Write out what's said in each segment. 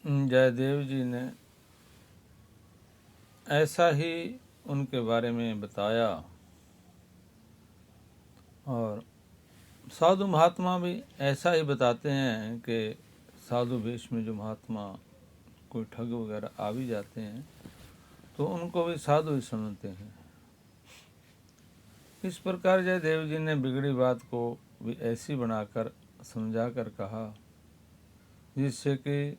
जयदेव जी ने ऐसा ही उनके बारे में बताया। और साधु महात्मा भी ऐसा ही बताते हैं कि साधु वेश में जो महात्मा कोई ठग वगैरह आ भी जाते हैं तो उनको भी साधु ही समझते हैं। इस प्रकार जयदेव जी ने बिगड़ी बात को भी ऐसी बनाकर समझाकर कहा जिससे कि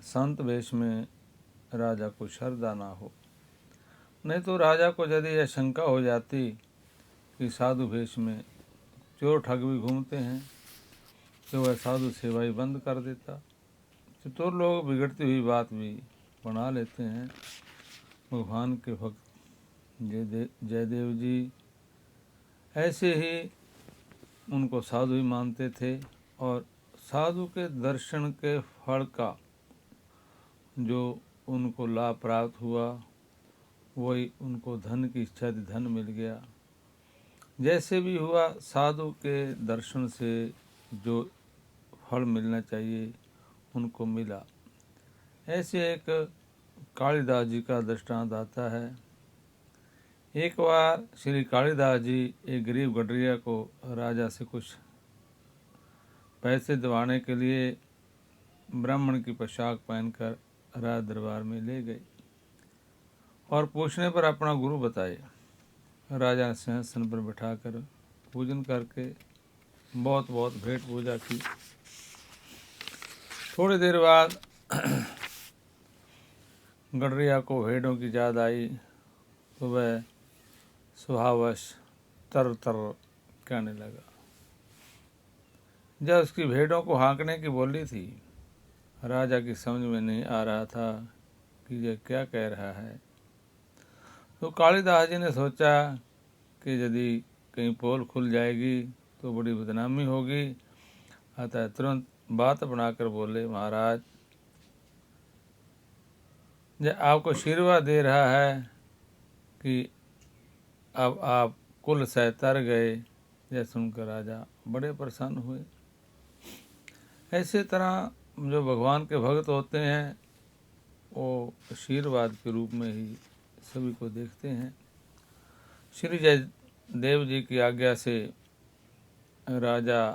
संत वेश में राजा को श्रद्धा ना हो। नहीं तो राजा को यदि यह शंका हो जाती कि साधु वेश में चोर ठग भी घूमते हैं तो वह साधु सेवा ही बंद कर देता। चतुर लोग बिगड़ती हुई बात भी बना लेते हैं। भगवान के भक्त जयदेव जी ऐसे ही उनको साधु ही मानते थे और साधु के दर्शन के फल का जो उनको लाभ प्राप्त हुआ वही उनको धन की इच्छा थी, धन मिल गया। जैसे भी हुआ साधु के दर्शन से जो फल मिलना चाहिए उनको मिला। ऐसे एक कालिदास जी का दृष्टांत आता है। एक बार श्री कालिदास जी एक गरीब गडरिया को राजा से कुछ पैसे दिवाने के लिए ब्राह्मण की पोशाक पहनकर राज दरबार में ले गए और पूछने पर अपना गुरु बताए। राजा ने सिंहासन पर बिठाकर पूजन करके बहुत बहुत भेंट पूजा की। थोड़ी देर बाद गडरिया को भेड़ों की याद आई तो वह स्वभावश तर तर कहने लगा। जब उसकी भेड़ों को हाँकने की बोली थी राजा की समझ में नहीं आ रहा था कि यह क्या कह रहा है। तो कालिदास जी ने सोचा कि यदि कहीं पोल खुल जाएगी तो बड़ी बदनामी होगी। अतः तुरंत बात बनाकर बोले, महाराज यह आपको आशीर्वाद दे रहा है कि अब आप कुल से तर गए। यह सुनकर राजा बड़े प्रसन्न हुए। ऐसे तरह जो भगवान के भक्त होते हैं वो आशीर्वाद के रूप में ही सभी को देखते हैं। श्री जयदेव जी की आज्ञा से राजा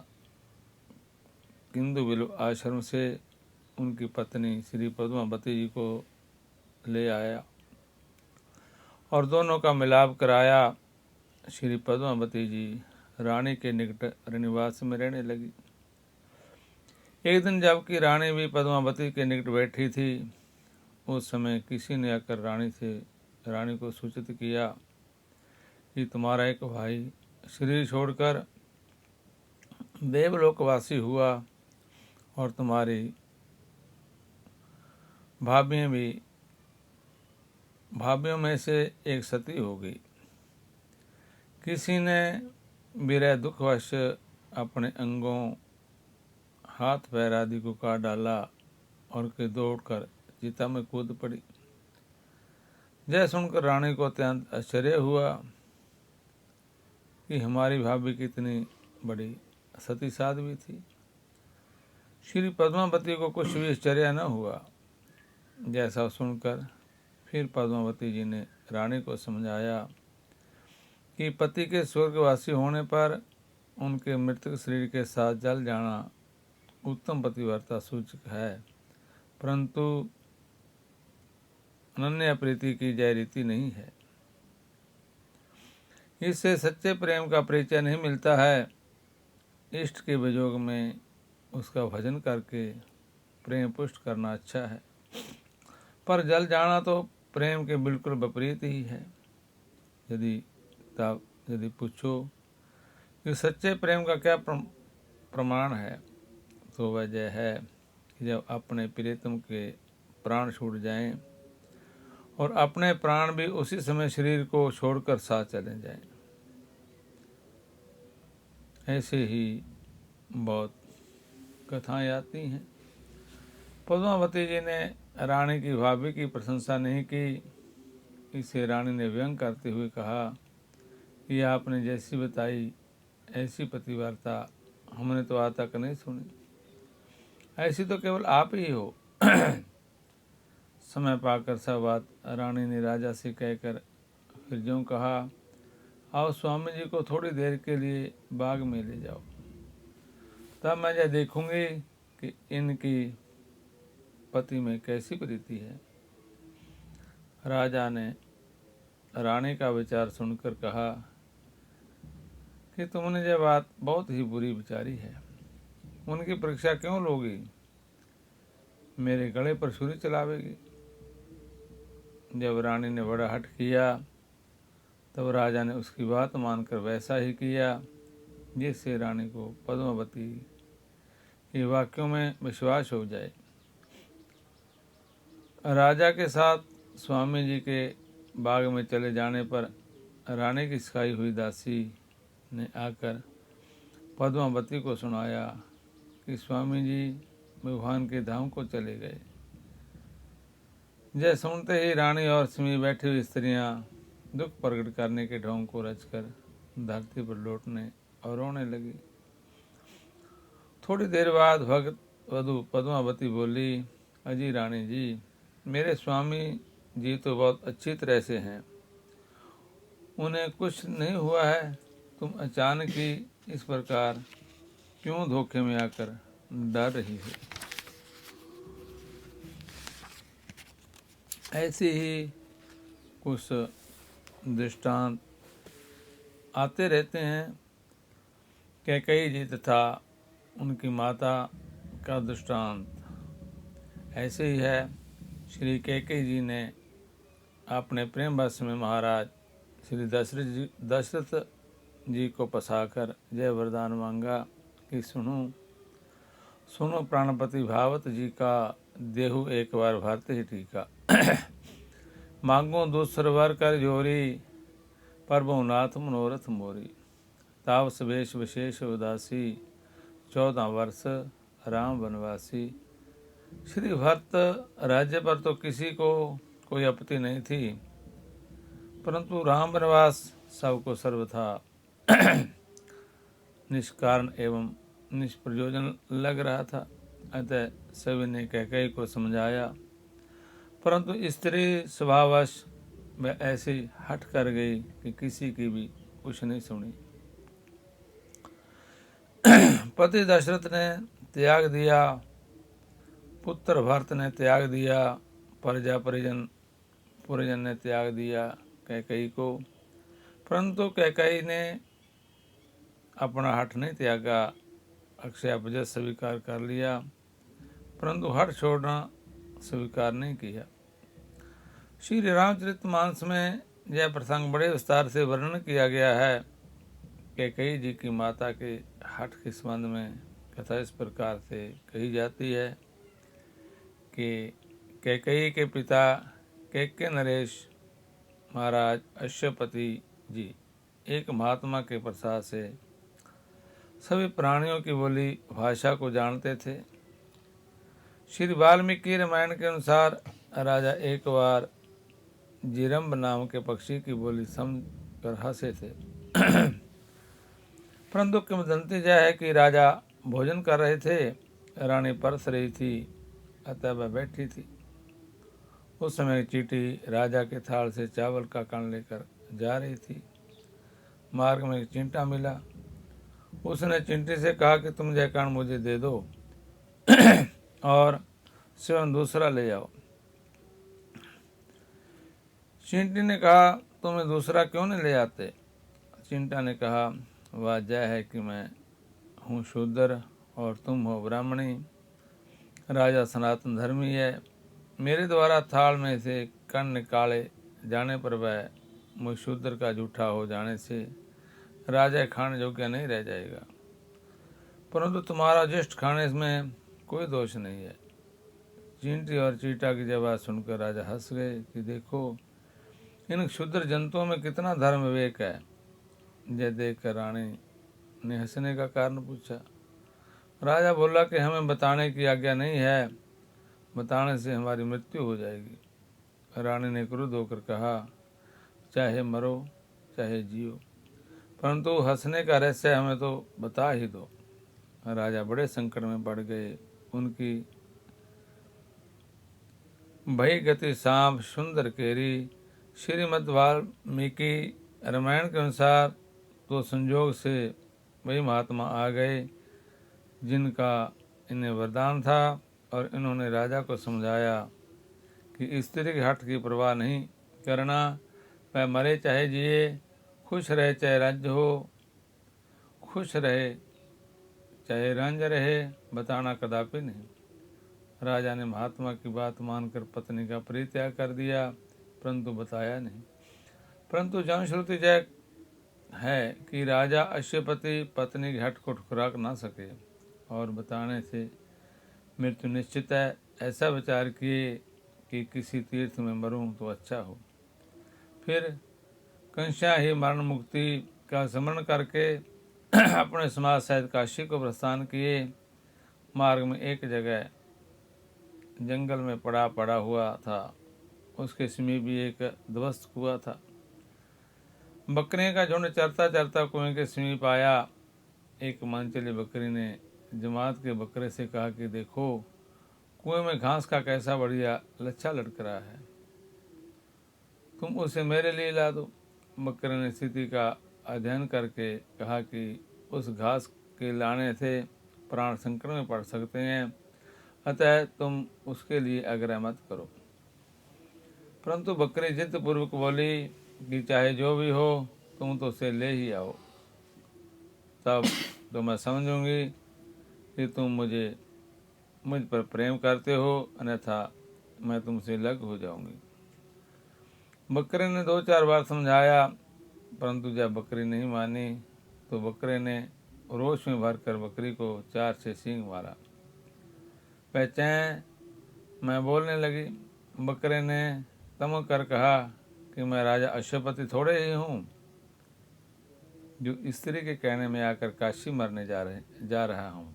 किंदुबिल आश्रम से उनकी पत्नी श्री पद्मावती जी को ले आया और दोनों का मिलाप कराया। श्री पद्मावती जी रानी के निकट रनिवास में रहने लगी। एक दिन जबकि रानी भी पद्मावती के निकट बैठी थी उस समय किसी ने आकर रानी को सूचित किया कि तुम्हारा एक भाई शरीर छोड़कर देवलोकवासी हुआ और तुम्हारी भाभियों में से एक सती हो गई। किसी ने विरह दुखवश अपने अंगों हाथ पैर आदि को काट डाला और के दौड़कर चिता में कूद पड़ी। यह सुनकर रानी को अत्यंत आश्चर्य हुआ कि हमारी भाभी कितनी बड़ी सती साध्वी थी। श्री पद्मावती को कुछ भी आश्चर्य न हुआ। जैसा सुनकर फिर पद्मावती जी ने रानी को समझाया कि पति के स्वर्गवासी होने पर उनके मृतक शरीर के साथ जल जाना उत्तम पतिव्रता सूचक है, परंतु अनन्य प्रीति की जय रीति नहीं है। इससे सच्चे प्रेम का परिचय नहीं मिलता है। इष्ट के वियोग में उसका भजन करके प्रेम पुष्ट करना अच्छा है, पर जल जाना तो प्रेम के बिल्कुल विपरीत ही है। यदि पूछो कि सच्चे प्रेम का क्या प्रमाण है तो वह यह है कि जब अपने प्रियतम के प्राण छूट जाएं और अपने प्राण भी उसी समय शरीर को छोड़कर साथ चले जाएं। ऐसे ही बहुत कथाएं आती हैं। पद्मावती जी ने रानी की भाभी की प्रशंसा नहीं की। इसे रानी ने व्यंग करते हुए कहा कि आपने जैसी बताई ऐसी पतिव्रता हमने तो आज तक नहीं सुनी। ऐसी तो केवल आप ही हो। समय पाकर सब बात रानी ने राजा से कहकर फिर ज्यों कहा, आओ स्वामी जी को थोड़ी देर के लिए बाग में ले जाओ, तब मैं यह देखूंगी कि इनकी पति में कैसी प्रीति है। राजा ने रानी का विचार सुनकर कहा कि तुमने यह बात बहुत ही बुरी विचारी है, उनकी परीक्षा क्यों लोगी, मेरे गले पर छुरी चलावेगी। जब रानी ने बड़ा हठ किया तब राजा ने उसकी बात मानकर वैसा ही किया, जिससे रानी को पद्मावती के वाक्यों में विश्वास हो जाए। राजा के साथ स्वामी जी के बाग में चले जाने पर रानी की सिखाई हुई दासी ने आकर पद्मावती को सुनाया कि स्वामी जी भगवान के धाम को चले गए। यह सुनते ही रानी और समीप बैठी हुई स्त्रियां दुख प्रकट करने के ढोंग को रचकर धरती पर लौटने और रोने लगी। थोड़ी देर बाद भगत वधू पद्मावती बोली, अजी रानी जी, मेरे स्वामी जी तो बहुत अच्छी तरह से हैं, उन्हें कुछ नहीं हुआ है, तुम अचानक ही इस प्रकार क्यों धोखे में आकर डर रही हो। ऐसे ही कुछ दृष्टांत आते रहते हैं। कैकेयी जी तथा उनकी माता का दृष्टांत ऐसे ही है। श्री कैकेयी जी ने अपने प्रेम वश में महाराज श्री दशरथ जी को फंसाकर जय वरदान मांगा कि सुनो प्राणपति भावत जी का देहु एक बार भरत ही टीका। मांगो दूसर वर कर जोरी, प्रभु नाथ मनोरथ मोरी। तावस वेश विशेष उदासी, 14 वर्ष राम वनवासी। श्री भरत राज्य पर तो किसी को कोई आपत्ति नहीं थी, परंतु राम वनवास सबको सर्वथा निष्कारण एवं निष्प्रयोजन लग रहा था। अतः सभी ने कैकेयी को समझाया, परंतु स्त्री स्वभावश वह ऐसी हट कर गई कि किसी की भी कुछ नहीं सुनी। पति दशरथ ने त्याग दिया, पुत्र भरत ने त्याग दिया, प्रजा परिजन ने त्याग दिया कैकेयी को, परंतु कैकेयी ने अपना हठ नहीं त्यागा, अक्षयापजय स्वीकार कर लिया, परंतु हठ छोड़ना स्वीकार नहीं किया। श्री रामचरितमानस में यह प्रसंग बड़े विस्तार से वर्णन किया गया है। कैकेयी जी की माता के हठ के संबंध में कथा इस प्रकार से कही जाती है कि कैकेयी के पिता कैकेय नरेश महाराज अश्वपति जी एक महात्मा के प्रसाद से सभी प्राणियों की बोली भाषा को जानते थे। श्री वाल्मीकि रामायण के अनुसार राजा एक बार जिरम्ब नाम के पक्षी की बोली समझ कर हंसे थे। परंतु किंवदंती यह है कि राजा भोजन कर रहे थे, रानी परस रही थी, अतः वह बैठी थी। उस समय चींटी राजा के थाल से चावल का कण लेकर जा रही थी। मार्ग में एक चींटा मिला, उसने चींटी से कहा कि तुम यह कण मुझे दे दो और स्वयं दूसरा ले आओ। चींटी ने कहा, तुम्हें दूसरा क्यों नहीं ले आते? चींटा ने कहा, वह जय है कि मैं हूँ शूद्र और तुम हो ब्राह्मणी। राजा सनातन धर्मी है, मेरे द्वारा थाल में से कण निकाले जाने पर वह मुझ शूद्र का जूठा हो जाने से राजा खाने योग्य नहीं रह जाएगा, परंतु तुम्हारा ज्येष्ठ खाने में कोई दोष नहीं है। चींटी और चींटा की जवाब सुनकर राजा हंस गए कि देखो इन क्षुद्र जंतुओं में कितना धर्म विवेक है। यह देखकर रानी ने हंसने का कारण पूछा। राजा बोला कि हमें बताने की आज्ञा नहीं है, बताने से हमारी मृत्यु हो जाएगी। रानी ने क्रुद्ध होकर कहा, चाहे मरो चाहे जियो, परंतु हंसने का रहस्य हमें तो बता ही दो। राजा बड़े संकट में पड़ गए, उनकी भई गति सांप सुंदर केरी। श्रीमद् वाल्मीकि रामायण के अनुसार तो संयोग से वही महात्मा आ गए जिनका इन्हें वरदान था, और इन्होंने राजा को समझाया कि स्त्री के हठ की परवाह नहीं करना, वह मरे चाहे जिए, खुश रहे चाहे राज्य हो, खुश रहे चाहे रंज रहे, बताना कदापि नहीं। राजा ने महात्मा की बात मानकर पत्नी का परित्याग कर दिया, परंतु बताया नहीं। परंतु जनश्रुति जय है कि राजा अश्वपति पत्नी के हठ को ठुकरा ना सके, और बताने से मृत्यु निश्चित है। ऐसा विचार किए कि किसी तीर्थ में मरूं तो अच्छा हो। फिर कंस्या ही मरण मुक्ति का स्मरण करके अपने समाज सहित काशी को प्रस्थान किए। मार्ग में एक जगह जंगल में पड़ा हुआ था, उसके समीप भी एक ध्वस्त कुआं था। बकरियों का झुंड चरता चरता कुएं के समीप आया। एक मांचली बकरी ने जमात के बकरे से कहा कि देखो, कुएं में घास का कैसा बढ़िया लच्छा लटक रहा है, तुम उसे मेरे लिए ला दो। बकरे ने स्थिति का अध्ययन करके कहा कि उस घास के लाने से प्राण संकट में पड़ सकते हैं, अतः तुम उसके लिए आग्रह मत करो। परंतु बकरी जिद पूर्वक बोली कि चाहे जो भी हो, तुम तो उसे ले ही आओ, तब तो मैं समझूंगी कि तुम मुझ पर प्रेम करते हो, अन्यथा मैं तुमसे अलग हो जाऊंगी। बकरे ने 2-4 बार समझाया, परंतु जब बकरी नहीं मानी तो बकरे ने रोष में भरकर बकरी को 4 से सींग मारा। वह चैं मैं बोलने लगी। बकरे ने तम कर कहा कि मैं राजा अश्वपति थोड़े ही हूँ जो स्त्री के कहने में आकर काशी मरने जा रहा हूँ।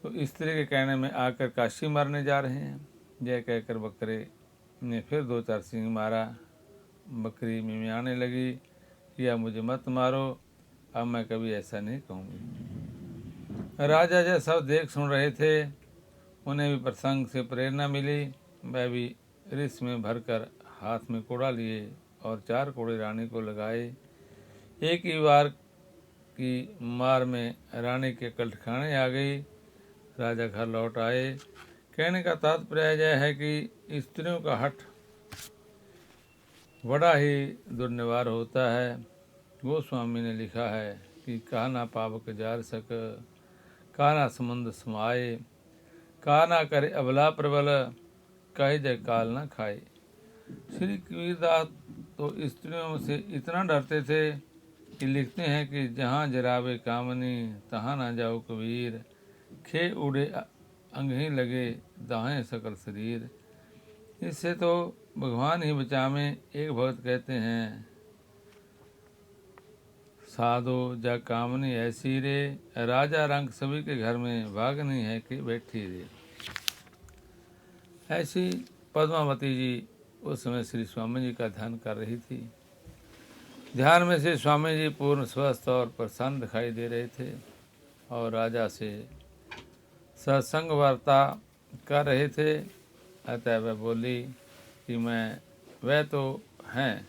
तो स्त्री के कहने में आकर काशी मरने जा रहे हैं। यह कहकर बकरे ने फिर 2-4 सींग मारा। बकरी मिमियाने लगी कि अब मुझे मत मारो, अब मैं कभी ऐसा नहीं कहूँगी। राजा जब सब देख सुन रहे थे, उन्हें भी प्रसंग से प्रेरणा मिली। वह भी रिस में भरकर हाथ में कोड़ा लिए और 4 कोड़े रानी को लगाए। एक ही बार की मार में रानी के अकल ठिकाने आ गई। राजा घर लौट आए। कहने का तात्पर्य यह है कि स्त्रियों का हठ बड़ा ही दुर्निवार होता है। गोस्वामी ने लिखा है कि कहा ना पावक जार सक, कहा ना समुद्र समाये, कहा ना करे अबला प्रबल, कहे जय काल ना खाए। श्री कबीरदास तो स्त्रियों से इतना डरते थे कि लिखते हैं कि जहाँ जरावे कामनी तहाँ ना जाओ कबीर, खे उड़े अंग ही लगे दाहें सकल शरीर। इससे तो भगवान ही बचावे। एक भक्त कहते हैं, साधो जा कामनी ऐसी रे, राजा रंग सभी के घर में भाग नहीं है कि बैठी रे। ऐसी पद्मावती जी उस समय श्री स्वामी जी का ध्यान कर रही थी। ध्यान में से स्वामी जी पूर्ण स्वस्थ और प्रसन्न दिखाई दे रहे थे और राजा से सत्संग वार्ता कर रहे थे। अतः वह बोली कि वह तो हैं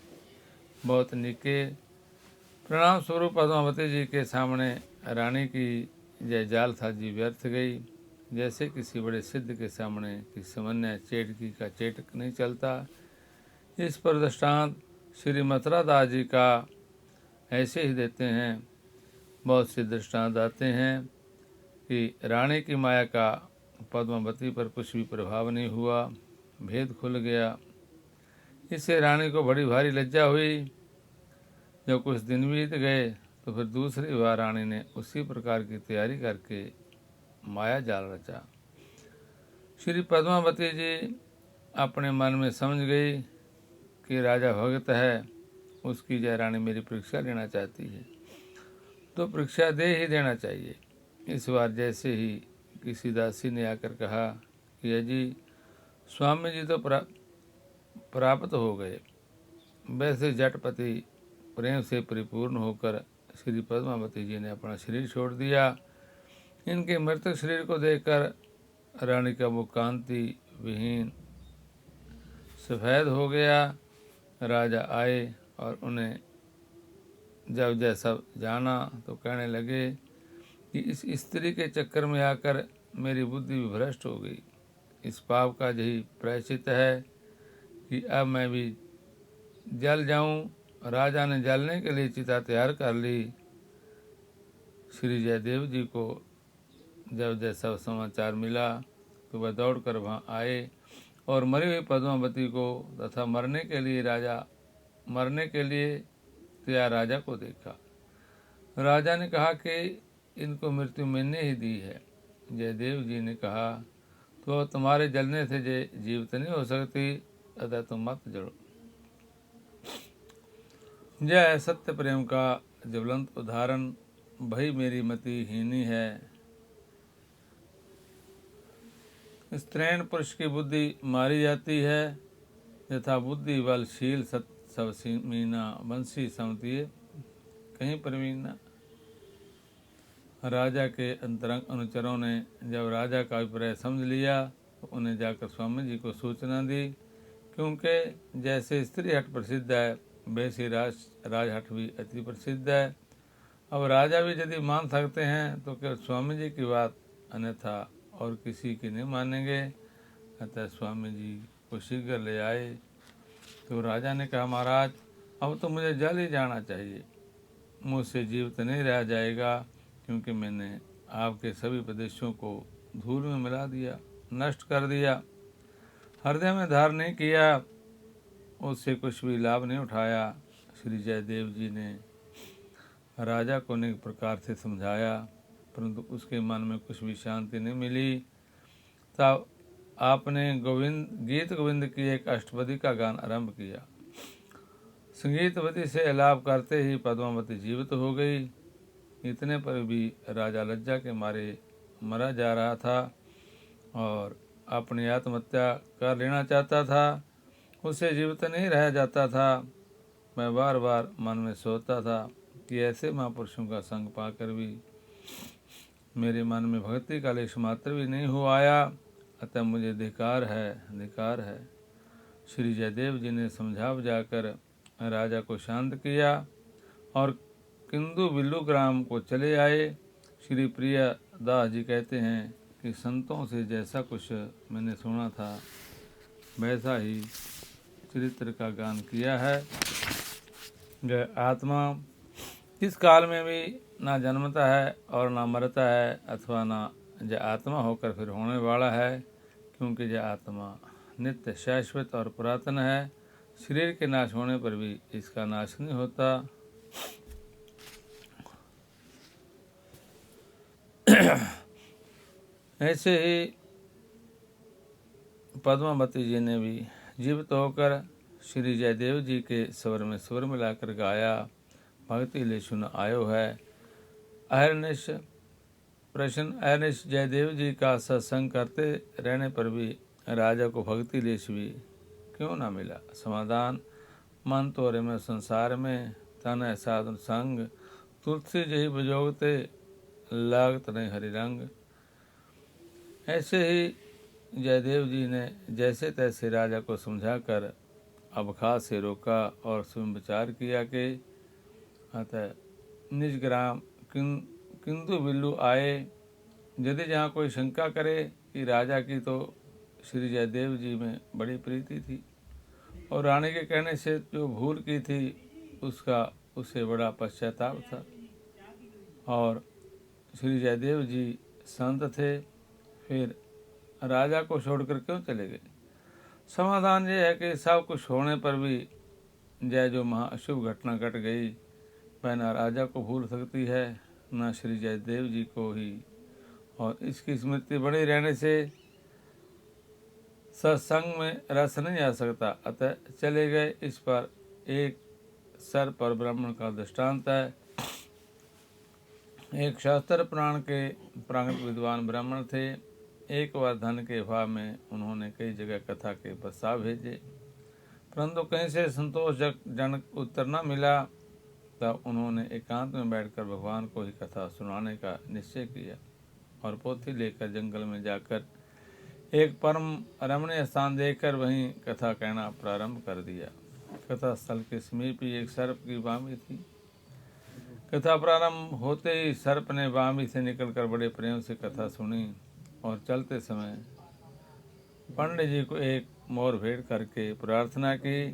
बहुत निके। प्रणाम स्वरूप पद्मावती जी के सामने रानी की जय जाल था जी व्यर्थ गई। जैसे किसी बड़े सिद्ध के सामने कि सामान्य चेटकी का चेटक नहीं चलता। इस पर दृष्टांत श्री मथुरा दास जी का ऐसे ही देते हैं। बहुत से दृष्टांत आते हैं कि रानी की माया का पद्मावती पर कुछ भी प्रभाव नहीं हुआ, भेद खुल गया। इससे रानी को बड़ी भारी लज्जा हुई। जब कुछ दिन बीत गए तो फिर दूसरी बार रानी ने उसी प्रकार की तैयारी करके माया जाल रचा। श्री पद्मावती जी अपने मन में समझ गई कि राजा भगत है, उसकी जय रानी मेरी परीक्षा लेना चाहती है तो परीक्षा दे ही देना चाहिए। इस बार जैसे ही किसी दासी ने आकर कहा कि अजी स्वामी जी तो प्राप्त हो गए, वैसे जटपति प्रेम से परिपूर्ण होकर श्री पद्मावती जी ने अपना शरीर छोड़ दिया। इनके मृतक शरीर को देखकर रानी का मुख कांति विहीन सफ़ेद हो गया। राजा आए और उन्हें जब जैसा जाना तो कहने लगे कि इस स्त्री के चक्कर में आकर मेरी बुद्धि भी भ्रष्ट हो गई। इस पाप का यही प्रायश्चित है कि अब मैं भी जल जाऊं। राजा ने जलने के लिए चिता तैयार कर ली। श्री जयदेव जी को जब जैसा समाचार मिला तो वह दौड़कर वहाँ आए और मरी हुई पद्मावती को तथा मरने के लिए तैयार राजा को देखा। राजा ने कहा कि इनको मृत्यु मैंने ही दी है। जयदेव जी ने कहा तो तुम्हारे जलने से जीवित नहीं हो सकती, अतः तुम मत जलो। यह सत्य प्रेम का ज्वलंत उदाहरण भई मेरी मति हीनी है। स्त्रैण पुरुष की बुद्धि मारी जाती है, यथा बुद्धि बल शील सत सब मीना बंसी समतिये कहीं परवीना। राजा के अंतरंग अनुचरों ने जब राजा का अभिप्राय समझ लिया तो उन्हें जाकर स्वामी जी को सूचना दी, क्योंकि जैसे स्त्री हट प्रसिद्ध है वैसे राजहट भी अति प्रसिद्ध है। अब राजा भी यदि मान सकते हैं तो केवल स्वामी जी की बात, अन्यथा और किसी की नहीं मानेंगे। अतः स्वामी जी को शीघ्र ले आए। तो राजा ने कहा महाराज अब तो मुझे जल ही जाना चाहिए, मुझसे जीवित नहीं रह जाएगा, क्योंकि मैंने आपके सभी प्रदेशों को धूल में मिला दिया, नष्ट कर दिया, हृदय में धार नहीं किया, उससे कुछ भी लाभ नहीं उठाया। श्री जयदेव जी ने राजा को अनेक प्रकार से समझाया, परंतु उसके मन में कुछ भी शांति नहीं मिली। तब आपने गीत गोविंद की एक अष्टपदी का गान आरंभ किया। संगीतवती से अलाप करते ही पद्मावती जीवित हो गई। इतने पर भी राजा लज्जा के मारे मरा जा रहा था और अपनी आत्महत्या कर लेना चाहता था। उसे जीवित नहीं रह जाता था। मैं बार बार मन में सोचता था कि ऐसे महापुरुषों का संग पाकर भी मेरे मन में भक्ति का लेश मात्र भी नहीं हो आया, अतः मुझे धिक्कार है। श्री जयदेव जी ने समझा बुझाकर राजा को शांत किया और किंदु बिल्लू ग्राम को चले आए। श्री प्रिय दास जी कहते हैं कि संतों से जैसा कुछ मैंने सुना था वैसा ही चरित्र का गान किया है। यह आत्मा इस काल में भी ना जन्मता है और ना मरता है, अथवा ना यह आत्मा होकर फिर होने वाला है, क्योंकि यह आत्मा नित्य शाश्वत और पुरातन है। शरीर के नाश होने पर भी इसका नाश नहीं होता। ऐसे ही पद्मावती जी ने भी जीवित होकर श्री जयदेव जी के स्वर में स्वर मिलाकर गाया। भक्ति ले सुन आयो है। अहरनिश जयदेव जी का सत्संग करते रहने पर भी राजा को भक्ति लेश भी क्यों ना मिला। समाधान मन तोरे में संसार में तन है साधन संग, तुलसी जही बजोगते लागत नहीं हरि रंग। ऐसे ही जयदेव जी ने जैसे तैसे राजा को समझाकर अवखाद से रोका और स्वयं विचार किया कि अतः निज ग्राम किंदु बिल्लू आए। यदि जहाँ कोई शंका करे कि राजा की तो श्री जयदेव जी में बड़ी प्रीति थी और रानी के कहने से जो भूल की थी उसका उसे बड़ा पश्चाताप था, और श्री जयदेव जी संत थे, फिर राजा को छोड़कर क्यों चले गए। समाधान ये है कि सब कुछ होने पर भी जय जो महाअशुभ घटना घट गई वह न राजा को भूल सकती है न श्री जयदेव जी को ही, और इसकी स्मृति बनी रहने से सत्संग में रस नहीं आ सकता, अतः चले गए। इस पर एक सर पर ब्राह्मण का दृष्टांत है। एक शास्त्र पुराण के प्रांगण विद्वान ब्राह्मण थे। एक बार धन के अभाव में उन्होंने कई जगह कथा के प्रस्ताव भेजे, परंतु कहीं से संतोषजनक उत्तर न मिला। तब उन्होंने एकांत में बैठकर भगवान को ही कथा सुनाने का निश्चय किया और पोथी लेकर जंगल में जाकर एक परम रमणीय स्थान देखकर वहीं कथा कहना प्रारंभ कर दिया। कथा स्थल के समीप ही एक सर्प की वामी थी। कथा प्रारंभ होते ही सर्प ने वामी से निकलकर बड़े प्रेम से कथा सुनी और चलते समय पंडित जी को एक मोर भेंट करके प्रार्थना की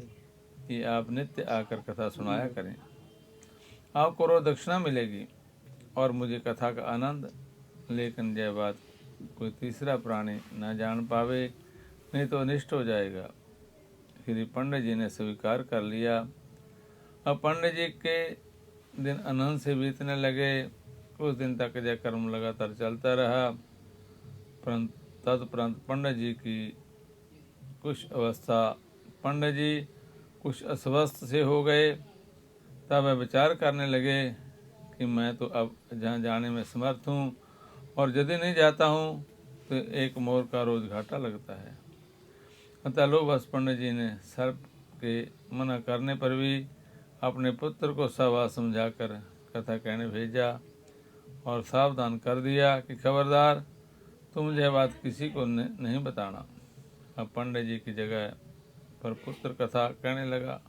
कि आप नित्य आकर कथा सुनाया करें। आपको रोज दक्षिणा मिलेगी और मुझे कथा का आनंद। लेकिन यह बात कोई तीसरा प्राणी न जान पावे, नहीं तो अनिष्ट हो जाएगा। श्री पंडित जी ने स्वीकार कर लिया। अब पंडित जी के दिन आनंद से बीतने लगे। कुछ दिन तक यह कर्म लगातार चलता रहा। तदुपरांत पंडित जी कुछ अस्वस्थ से हो गए। तब वह विचार करने लगे कि मैं तो अब जहाँ जाने में समर्थ हूँ और यदि नहीं जाता हूँ तो एक मोर का रोज घाटा लगता है। अतः लोभवश पंडित जी ने सर्प के मना करने पर भी अपने पुत्र को सवाल समझाकर कथा कहने भेजा और सावधान कर दिया कि खबरदार, तुम यह बात किसी को नहीं बताना। अब पंडित जी की जगह पर पुत्र कथा कहने लगा।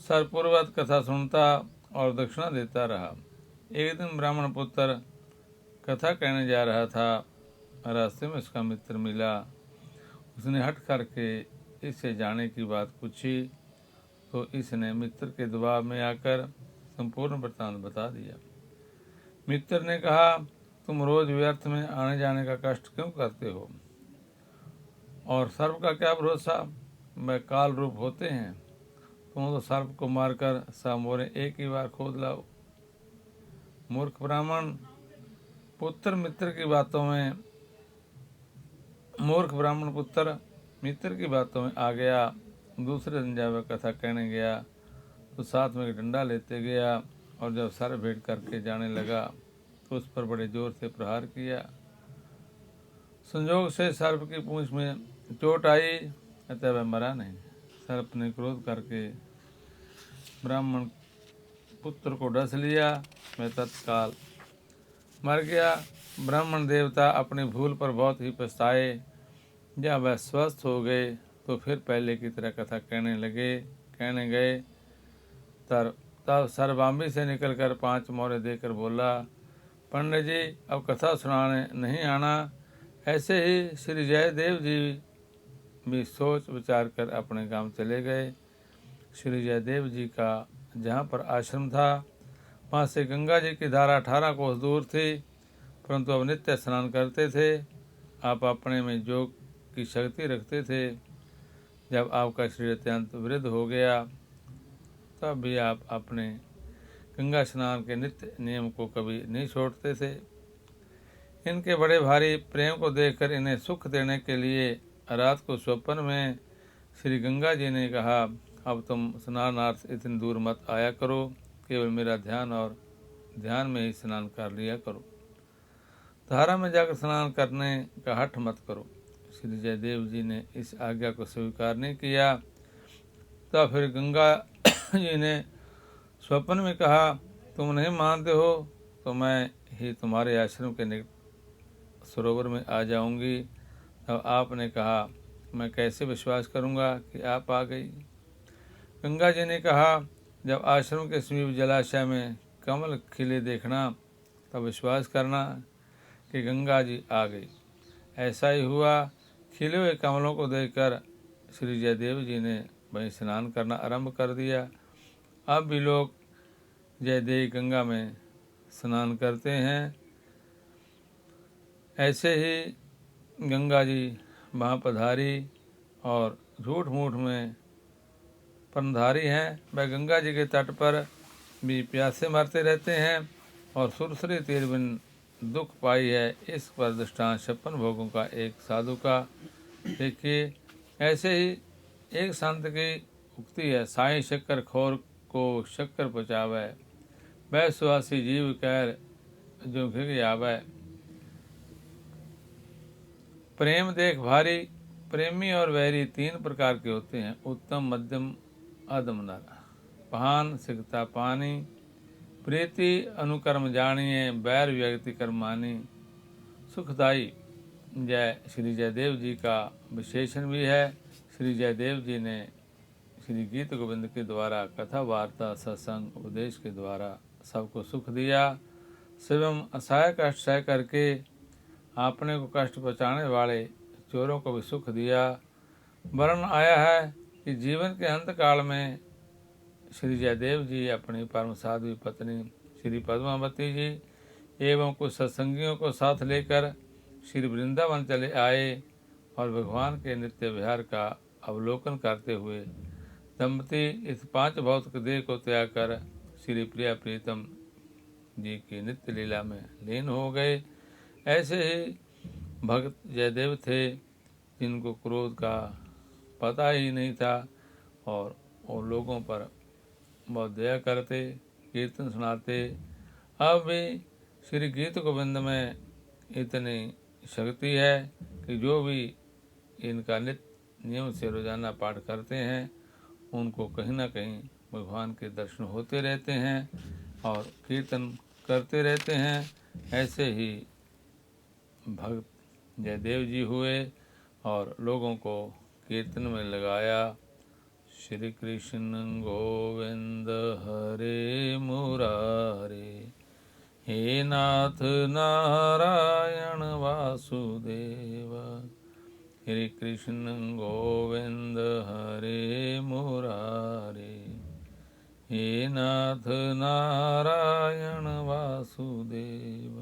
सर्पूर्वत कथा सुनता और दक्षिणा देता रहा। एक दिन ब्राह्मण पुत्र कथा कहने जा रहा था। रास्ते में उसका मित्र मिला। उसने हट करके इससे जाने की बात पूछी तो इसने मित्र के दबाव में आकर संपूर्ण वृत्तांत बता दिया। मित्र ने कहा, तुम रोज व्यर्थ में आने जाने का कष्ट क्यों करते हो? और सर्प का क्या भरोसा, वह काल रूप होते हैं। तुम तो सर्प को मारकर सामोरे एक ही बार खोद लाओ। मूर्ख ब्राह्मण पुत्र मित्र की बातों में आ गया। दूसरे दिन जब वह कथा कहने गया तो साथ में एक डंडा लेते गया और जब सर भेंट करके जाने लगा तो उस पर बड़े जोर से प्रहार किया। संयोग से सर्प की पूंछ में चोट आई, अतः वह मरा नहीं। सर्प ने क्रोध करके ब्राह्मण पुत्र को डस लिया। वह तत्काल मर गया। ब्राह्मण देवता अपनी भूल पर बहुत ही पछताए। जब वह स्वस्थ हो गए तो फिर पहले की तरह कथा कहने गए। तब सर्वाम्बी से निकलकर 5 मोहरे देकर बोला, पंडित जी अब कथा सुनाने नहीं आना। ऐसे ही श्री जयदेव जी भी सोच विचार कर अपने गांव चले गए। श्री जयदेव जी का जहाँ पर आश्रम था वहाँ से गंगा जी की धारा 18 कोस दूर थी, परंतु अब नित्य स्नान करते थे। आप अपने में योग की शक्ति रखते थे। जब आपका शरीर अत्यंत वृद्ध हो गया तब भी आप अपने गंगा स्नान के नित्य नियम को कभी नहीं छोड़ते थे। इनके बड़े भारी प्रेम को देखकर इन्हें सुख देने के लिए रात को स्वप्न में श्री गंगा जी ने कहा, अब तुम स्नानार्थ इतनी दूर मत आया करो, केवल मेरा ध्यान में ही स्नान कर लिया करो। धारा में जाकर स्नान करने का हठ मत करो। श्री जयदेव जी ने इस आज्ञा को स्वीकार नहीं किया। तब फिर गंगा जी ने स्वप्न में कहा, तुम नहीं मानते हो तो मैं ही तुम्हारे आश्रम के निकट सरोवर में आ जाऊंगी। तब आपने कहा, मैं कैसे विश्वास करूंगा कि आप आ गई। गंगा जी ने कहा, जब आश्रम के समीप जलाशय में कमल खिले देखना तब विश्वास करना कि गंगा जी आ गई। ऐसा ही हुआ। खिले हुए कमलों को देखकर श्री जयदेव जी ने वहीं स्नान करना आरंभ कर दिया। अब भी लोग जयदेव गंगा में स्नान करते हैं। ऐसे ही गंगा जी वहाँ पधारी और झूठ मूठ में परधारी हैं। वह गंगा जी के तट पर भी प्यासे मरते रहते हैं और सुरसरी तीर बिन दुख पाई है। इस पर दृष्टांत 56 भोगों का एक साधु का देखिए। ऐसे ही एक संत की उक्ति है, साईं शक्कर खोर को शक्कर पचावे, वह सुहासी जीव कैर जो घिग आवे। प्रेम देख भारी, प्रेमी और वैरी 3 प्रकार के होते हैं, उत्तम, मध्यम, अधम नर। पान सिकता पानी, प्रीति अनुकर्म जानिए, बैर व्यक्ति कर्मानी। सुखदाई जय श्री जयदेव जी का विशेषण भी है। श्री जयदेव जी ने श्री गीत गोविंद के द्वारा कथा वार्ता सत्संग उपदेश के द्वारा सबको सुख दिया। स्वयं असहाय कष्ट सह करके अपने को कष्ट पहुँचाने वाले चोरों को भी सुख दिया। वर्ण आया है कि जीवन के अंत काल में श्री जयदेव जी अपनी परम साध्वी पत्नी श्री पद्मावती जी एवं कुछ सत्संगियों को साथ लेकर श्री वृंदावन चले आए और भगवान के नित्य विहार का अवलोकन करते हुए दंपति इस पांच भौतिक देह को त्याग कर श्री प्रिया प्रीतम जी की नित्य लीला में लीन हो गए। ऐसे ही भक्त जयदेव थे जिनको क्रोध का पता ही नहीं था और वो लोगों पर बहुत दया करते, कीर्तन सुनाते। अब भी श्री गीत गोविंद में इतनी शक्ति है कि जो भी इनका नित्य नियम से रोजाना पाठ करते हैं उनको कहीं ना कहीं भगवान के दर्शन होते रहते हैं और कीर्तन करते रहते हैं। ऐसे ही भक्त जयदेव जी हुए और लोगों को कीर्तन में लगाया। श्री कृष्ण गोविंद हरे मुरारे, हे नाथ नारायण वासुदेव। श्री कृष्ण गोविंद हरे मुरारे, हे नाथ नारायण वासुदेव।